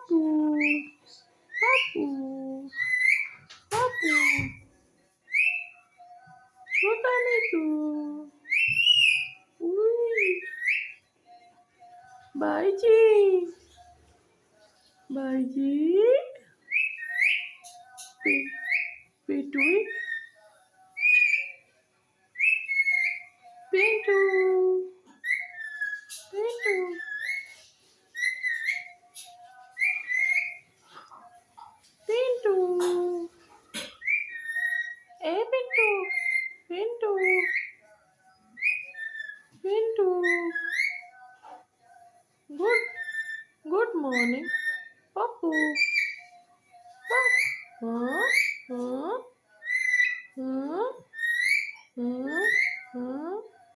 Papu, Papu, Papu, छोटा नहीं तू. उई, बाईजी, बाईजी, पे, पेटुई, पेटू, पेटू, पेटू, ए पेटू, पेटू, पेटू, गुड, गुड मॉर्निंग, पप्पू, पप, हाँ